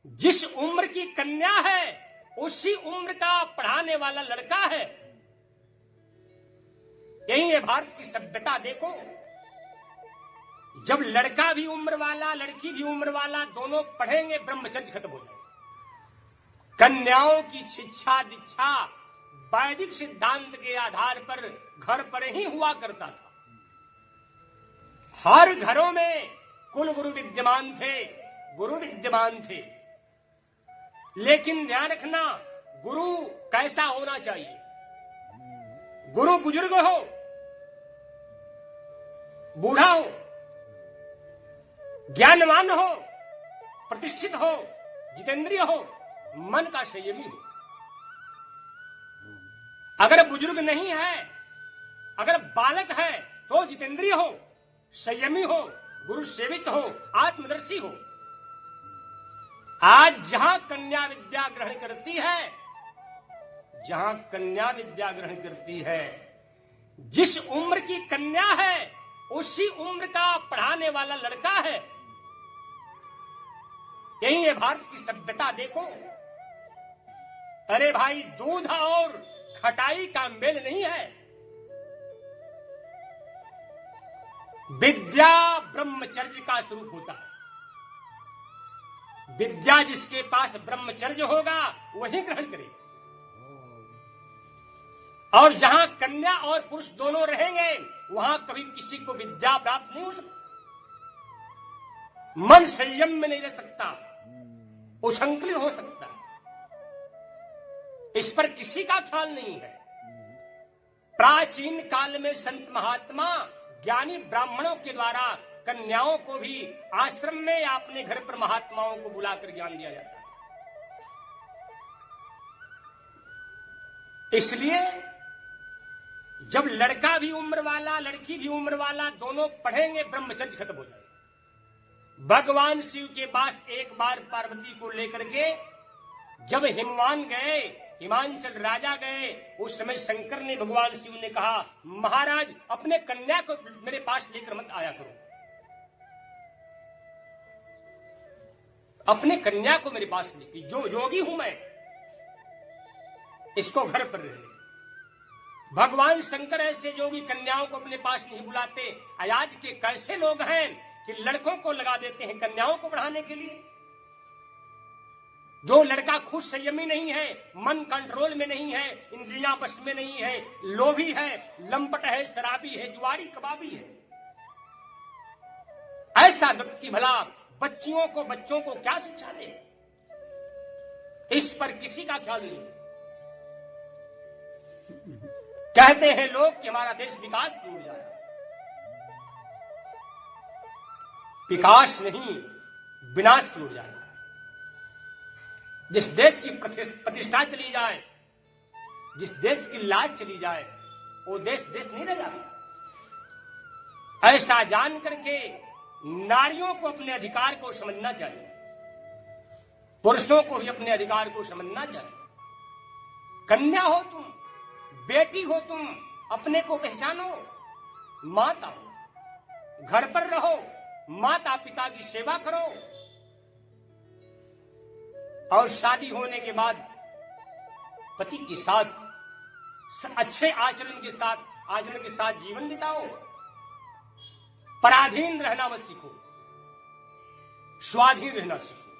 जिस उम्र की कन्या है उसी उम्र का पढ़ाने वाला लड़का है। यही है भारत की सभ्यता। देखो, जब लड़का भी उम्र वाला लड़की भी उम्र वाला दोनों पढ़ेंगे, ब्रह्मचर्य खत्म हो जाएगा। कन्याओं की शिक्षा दीक्षा वैदिक सिद्धांत के आधार पर घर पर ही हुआ करता था। हर घरों में कुल गुरु विद्यमान थे, गुरु विद्यमान थे। लेकिन ध्यान रखना, गुरु कैसा होना चाहिए? गुरु बुजुर्ग हो, बूढ़ा हो, ज्ञानवान हो, प्रतिष्ठित हो, जितेंद्रिय हो, मन का संयमी हो। अगर बुजुर्ग नहीं है, अगर बालक है, तो जितेंद्रिय हो, संयमी हो, गुरु सेवित हो, आत्मदर्शी हो। आज जहां कन्या विद्या ग्रहण करती है, जहां कन्या विद्या ग्रहण करती है, जिस उम्र की कन्या है उसी उम्र का पढ़ाने वाला लड़का है। यही है भारत की सभ्यता। देखो, अरे भाई, दूध और खटाई का मेल नहीं है। विद्या ब्रह्मचर्य का स्वरूप होता है। विद्या जिसके पास ब्रह्मचर्य होगा वही ग्रहण करेगा। और जहां कन्या और पुरुष दोनों रहेंगे वहां कभी किसी को विद्या प्राप्त नहीं हो सकती। मन संयम में नहीं रह सकता, उछंखलित हो सकता। इस पर किसी का ख्याल नहीं है। प्राचीन काल में संत महात्मा ज्ञानी ब्राह्मणों के द्वारा कन्याओं को भी आश्रम में या अपने घर पर महात्माओं को बुलाकर ज्ञान दिया जाता है। इसलिए जब लड़का भी उम्र वाला लड़की भी उम्र वाला दोनों पढ़ेंगे, ब्रह्मचर्य खत्म हो जाएगा। भगवान शिव के पास एक बार पार्वती को लेकर के जब हिमवान गए, हिमांचल राजा गए, उस समय शंकर ने, भगवान शिव ने कहा, महाराज अपने कन्या को मेरे पास लेकर मत आया करो, अपने कन्या को मेरे पास लेकर, जो जोगी हूं मैं, इसको घर पर रहने। भगवान शंकर ऐसे जोगी कन्याओं को अपने पास नहीं बुलाते। आज के कैसे लोग हैं कि लड़कों को लगा देते हैं कन्याओं को बढ़ाने के लिए। जो लड़का खुद संयमी नहीं है, मन कंट्रोल में नहीं है, इंद्रियां बस में नहीं है, लोभी है, लंपट है, शराबी है, जुआरी कबाबी है, ऐसा व्यक्ति भला बच्चों को क्या शिक्षा दे? इस पर किसी का ख्याल नहीं। कहते हैं लोग कि हमारा देश विकास की ओर जा रहा है। विकास नहीं, विनाश की ओर जा रहा है। जिस देश की प्रतिष्ठा चली जाए, जिस देश की लाज चली जाए, वो देश नहीं रह जाता। ऐसा जान करके नारियों को अपने अधिकार को समझना चाहिए, पुरुषों को भी अपने अधिकार को समझना चाहिए। कन्या हो तुम, बेटी हो तुम, अपने को पहचानो, माता हो, घर पर रहो, माता पिता की सेवा करो, और शादी होने के बाद पति के साथ अच्छे आचरण के साथ जीवन बिताओ। पराधीन रहना मत सीखो, स्वाधीन रहना सीखो।